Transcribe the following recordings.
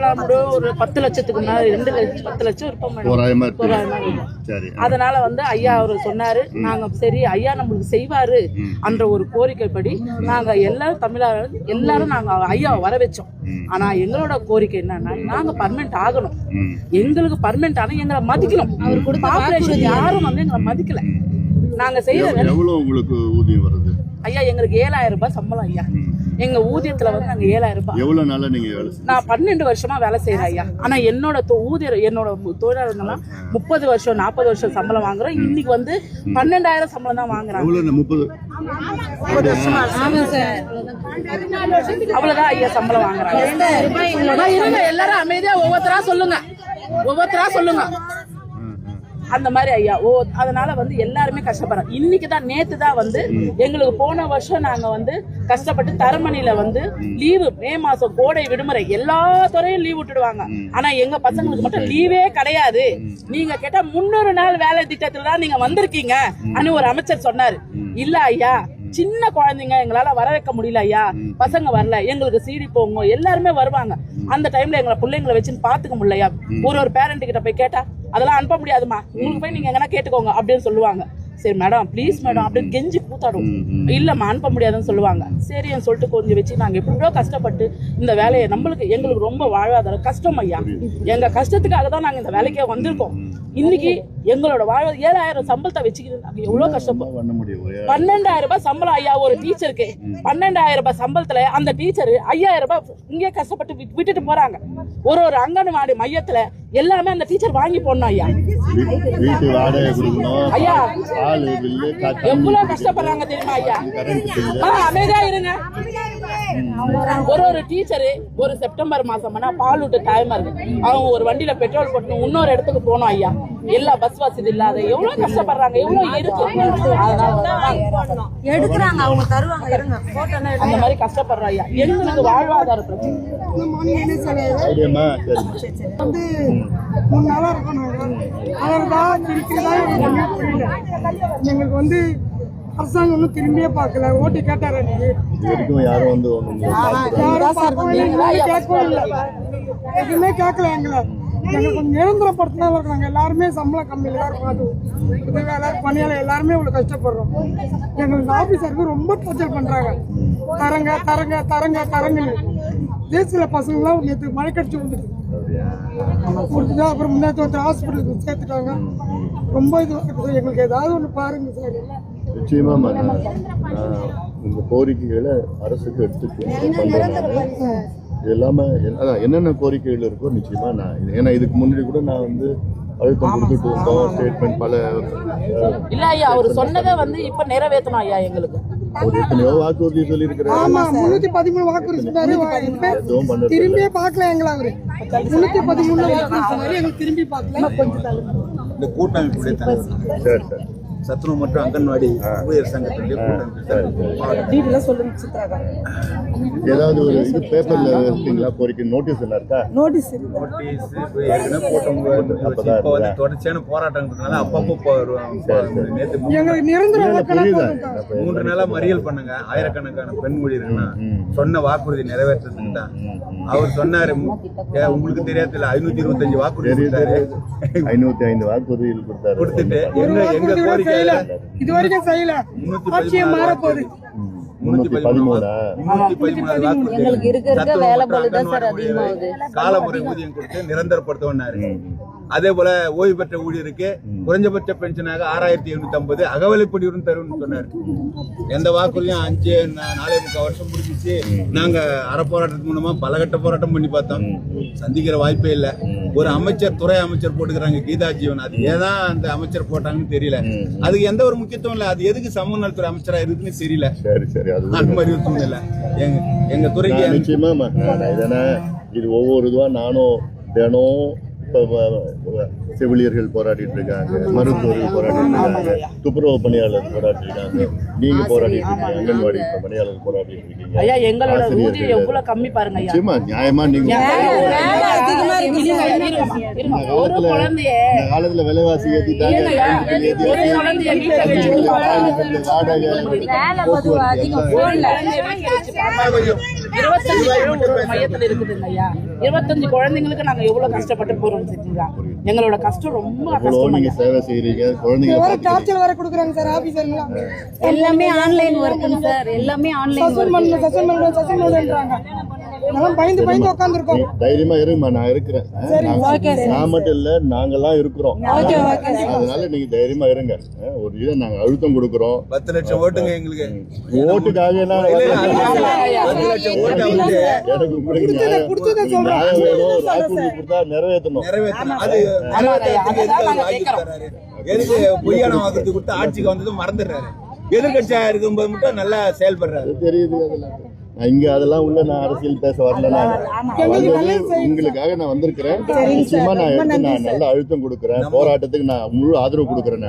சம்பளம் ஒரு 10 லட்சத்துக்கு மேல 10 லட்சம் இருப்போம். அதனால வந்து ஐயா அவரு சொன்னாரு, நாங்க சரி ஐயா நம்மளுக்கு செய்வாரு என்ற ஒரு கோரிக்கைப்படி நாங்க எல்லாரும் தமிழர்கள் எல்லாரும் நாங்க ஐயாவை வர வச்சோம். ஆனா எங்களோட கோரிக்கை என்னன்னா, நாங்க பர்மனெண்ட் ஆகணும். எங்களுக்கு பர்மனெண்ட் ஆனா எங்களை மதிக்கணும். பாப்புலேஷன் யாரும் வந்து எங்களை மதிக்கல. நாங்க செய்யறது எவ்வளவு உங்களுக்கு ஊதியம் வருது ஐயா? எங்களுக்கு 7000 ரூபாய் சம்பளம் ஐயா. எங்க ஊதியத்துல வந்து நாங்க 7000 ரூபாய். எவ்வளவு நாளா நீங்க வேலை செய்யறீங்க? நான் 12 வருஷமா வேலை செய்யறேன் ஐயா. ஆனா என்னோட ஊதியம் என்னோட தொழிலாளர்கள்லாம் 30 வருஷம் 40 வருஷம் சம்பளம் வாங்குறோம். இன்னைக்கு வந்து 12000 சம்பளம் தான் வாங்குறாங்க. 30 வருஷமா அவ்வளவுதான் ஐயா சம்பளம் வாங்குறாங்க. எல்லாரும் அமைதியா ஒவ்வொருத்தரா சொல்லுங்க அந்த மாதிரி ஐயா. அதனால வந்து எல்லாருமே கஷ்டப்படுறோம். இன்னைக்குதான் நேத்து தான் வந்து எங்களுக்கு போன வருஷம் நாங்க வந்து கஷ்டப்பட்டு தரமணியில வந்து லீவு, மே மாசம் கோடை விடுமுறை எல்லா துறையும் லீவ் விட்டுடுவாங்க. ஆனா எங்க பசங்களுக்கு மட்டும் லீவே கிடையாது. நீங்க கேட்டா 300 நாள் வேலை திட்டத்துல தான் நீங்க வந்திருக்கீங்க அப்படின்னு ஒரு அமைச்சர் சொன்னாரு. இல்ல ஐயா, சின்ன குழந்தைங்க எங்களால வர வைக்க முடியல ஐயா, பசங்க வரல, எங்களுக்கு சீடி போங்க, எல்லாருமே வருவாங்க. அந்த டைம்ல எங்களை பிள்ளைங்களை வச்சுன்னு பாத்துக்க முடியலையா. ஒரு பேரண்ட் கிட்ட போய் கேட்டா அதெல்லாம் அனுப்ப முடியாதுமா, உங்களுக்கு போய் நீங்க எங்கன்னா கேட்டுக்கோங்க அப்படின்னு சொல்லுவாங்க. சரி மேடம் ப்ளீஸ் மேடம் அப்படின்னு கெஞ்சி கூத்தாடும். இல்லம்மா அனுப்ப முடியாதுன்னு சொல்லுவாங்க. சரின்னு சொல்லிட்டு கொஞ்சம் வச்சு நாங்க எப்படியோ கஷ்டப்பட்டு இந்த வேலையை எங்களுக்கு ரொம்ப வாழ்வாதாரம் கஷ்டம் ஐயா. எங்க கஷ்டத்துக்காக தான் நாங்க இந்த வேலைக்கே வந்திருக்கோம். இன்னைக்கு எங்களோட 7000 சம்பளத்தை வச்சுக்கிட்டு நாங்க எவ்வளவு கஷ்டப்படும். 12000 ரூபாய் சம்பளம் ஐயா ஒரு டீச்சருக்கு. 12000 ரூபாய் சம்பளத்துல அந்த டீச்சர் 5000 ரூபாய் இங்கே கஷ்டப்பட்டு விட்டுட்டு போறாங்க. ஒரு அங்கன்வாடி மையத்துல எல்லாமே அந்த டீச்சர் வாங்கி போடணும் ஐயா. ஐயா எவ்வளவு கஷ்டப்படுறாங்க தெரியுமா ஐயா? அமைதியா இருங்க. ஒரு டீச்சரு ஒரு செப்டம்பர் மாசம் பால் விட்டு டைமா இருக்கு, அவங்க ஒரு வண்டியில பெட்ரோல் போட்டு இன்னொரு இடத்துக்கு போனோம் ஐயா. எல்லா பஸ் வசதி இல்லாத எவ்வளவு கஷ்டப்படுறாங்க, எவ்வளவு இருக்கு. எடுக்கிறாங்க அவங்க தருவாங்க. அந்த மாதிரி கஷ்டப்படுறோம் ஐயா. எங்களுக்கு வாழ்வாதார பிரச்சனை வந்து 3 நாளா இருக்கோம். எங்களுக்கு வந்து அரசாங்கம் ஒன்றும் திரும்பியே பார்க்கல. ஓட்டு கேட்டாரு யாரும் வந்து எதுவுமே கேட்கல. எங்களுக்கு கொஞ்சம் நிரந்தரப்படுத்தினா இருக்கிறாங்க. எல்லாருமே சம்பளம் கம்மியில் தான் இருக்கும். வேலை பணியாளர் எல்லாருமே இவ்வளோ கஷ்டப்படுறோம். எங்களுக்கு ஆஃபீஸருக்கு ரொம்ப டார்ச்சர் பண்ணுறாங்க. தரங்கன்னு தேசிய பசங்களாம் நேற்று மழை கடிச்சு வந்துட்டு கொடுத்துட்டு அப்புறம் முன்னேற்ற ஒருத்தர் ஹாஸ்பிட்டலுக்கு சேர்த்துட்டாங்க. ரொம்ப இது எங்களுக்கு ஏதாவது ஒன்று பாருங்க சார். நிச்சயமா உங்க கோரிக்கைகளை அரசுக்கு எடுத்துட்டு இது இல்லாம என்னென்ன கோரிக்கைகள் இருக்கோ நிச்சயமா ஏன்னா இதுக்கு முன்னாடி கூட நான் வந்து அழுத்தம் கொடுத்துட்டு இருந்தோம். ஸ்டேட்மெண்ட் பல இல்ல ஐயா அவர் சொன்னதை வந்து இப்ப நிறைவேற்றணும் ஐயா. எங்களுக்கு எத்தனையோ வாக்குறுதி சொல்லி இருக்கிறாரு. 313 வாக்குறுதி சொன்னாரு. திரும்பியே பார்க்கல எங்களை. அவரு 313 வாக்குறுதி திரும்பி பார்க்கல. இந்த கூட்டமைப்பு சத்துணவு மற்றும் அங்கன்வாடி ஊழியர் சங்கத்தினுடைய ஏதாவது ஒரு இது பேப்பர்ல இருக்கீங்களா? கோரிக்கை நோட்டீஸ் எல்லாம் இருக்கா? நோட்டீஸ் ஏற்கனவே போட்டவங்க தொடர்ச்சியான போராட்டங்கிறதுனால அப்பப்போ நேற்று 3 நாளா மறியல் பண்ணுங்க. ஆயிரக்கணக்கான பெண் ஊழியர்கள்னா சொன்ன வாக்குறுதி நிறைவேற்றுறதுக்கு தான் அவர் சொன்னாரு. உங்களுக்கு தெரியாதுல 525 வாக்குறுதி கொடுத்தாரு. 505 வாக்குறுதிகள் கொடுத்துட்டு எங்க கோரிக்கை இதுவரைக்கும் செய்யல. ஆட்சியை மாற போகுது. 313 காலமுறை ஊதியம் கொடுத்து நிரந்தரப்படுத்த. அதே போல ஓய்வு பெற்ற ஊழியருக்கு குறைஞ்சபட்ச பென்ஷனாக 6750 அகவலைப்படியுடன் தரும்னு சொன்னார். எந்த வாக்குறுதியும் 4.25 வருஷம் முடிஞ்சிச்சு. நாங்க அறப்போராட்டத்து மூலமா பலகட்ட போராட்டம் பண்ணி பார்த்தோம். சந்திக்கிற வாய்ப்பே இல்லை. ஒரு அமைச்சர் துறை அமைச்சர் போட்டுக்கிறாங்க கீதா ஜீவன். அது ஏதான் அந்த அமைச்சர் போட்டாங்கன்னு தெரியல. அதுக்கு எந்த ஒரு முக்கியத்துவம் இல்லை. அது எதுக்கு சமூக நலத்துறை அமைச்சரா இருக்குன்னு தெரியல. அந்த மாதிரி இல்ல எங்க துறைக்கு நிச்சயமா இது ஒவ்வொரு இதுவா நானும் தினம் செவிலியர்கள் போராடிட்டு இருக்காங்க, மருத்துவர்கள் போராடிட்டு இருக்காங்க, துப்புரவு பணியாளர் போராடிட்டு இருக்காங்க, நீங்க போராடிட்டு இருக்கீங்க, அங்கன்வாடி பணியாளர் போராடிட்டு இருக்கீங்க. ஐயா எங்களோட ஊதியம் எவ்வளவு கம்மி பாருங்க ஐயா. நிச்சயமா நியாயமா நீங்க ஒரு குழந்தைய காலத்துல விலைவாசி ஏத்திட்டாங்க. வாடகை 25 ஒரு மையத்துல இருக்குதுங்க ஐயா. 25 குழந்தைங்களுக்கு நாங்க எவ்வளவு கஷ்டப்பட்டு போறோம் தெரியுங்களா? எங்களோட கஷ்டம் ரொம்ப எவ்வளோ கஷ்டம் நீங்க சேவை செய்றீங்க, குழந்தைங்களை வேற பார்த்துக்கிறீங்க. டார்ச்சர் வேற கொடுக்குறாங்க சார் ஆபீசர்லாம். எல்லாமே ஆன்லைன் ஒர்க்குங்க சார், எல்லாமே ஆன்லைன் சஸ்பெண்ட் அதெல்லாம் பயந்து பயந்து உட்காந்துருக்கோம். தைரியமா இருங்கம்மா, நான் இருக்கிறேன். நான் மட்டும் இல்ல, நாங்கெல்லாம் இருக்கிறோம். அதனால நீங்க தைரியமா இருங்க. ஒரு இதை நாங்க அழுத்தம் கொடுக்குறோம். 10 லட்சம் ஓட்டுங்க எங்களுக்கு. ஓட்டுக்காக எல்லாம் இல்ல, 10 லட்சம் ஓட்டை வந்து எனக்கு உங்களுக்கு நியாயம் வேணும். வாக்குறுதி கொடுத்தா நிறைவேற்றணும். நிறைவேற்றணும். அது நிறைவேற்றத்துக்கு எதுக்கு அவர் வாங்கி தர்றாரு? எதுக்கு பொய்யான வாக்குறுதி கொடுத்து ஆட்சிக்கு வந்ததும் மறந்துடுறாரு? எதிர்கட்சியா இருக்கும்போது மட்டும் நல்லா செயல்படுறாரு. அது தெரியுது. அதெல்லாம் நான் இங்க அதெல்லாம் உள்ள நான் அரசியல் பேச வரல. நான் வந்தது உங்களுக்காக நான் வந்திருக்கிறேன். நிச்சயமா நான் எடுத்து நான் நல்ல அழுத்தம் கொடுக்குறேன். போராட்டத்துக்கு நான் முழு ஆதரவு கொடுக்குறேன்.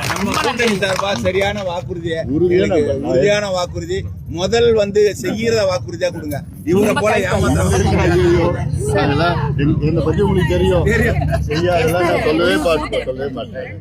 நம்ம கூட்டணி சார்பா சரியான வாக்குறுதியை, உறுதியான உறுதியான வாக்குறுதி, முதல் வந்து செய்யற வாக்குறுதியா கொடுங்க. இவங்க போல ஏமாத்துறவங்க என்னை பத்தி உங்களுக்கு தெரியும். செய்யாதெல்லாம் நான் சொல்லவே மாட்டேன்.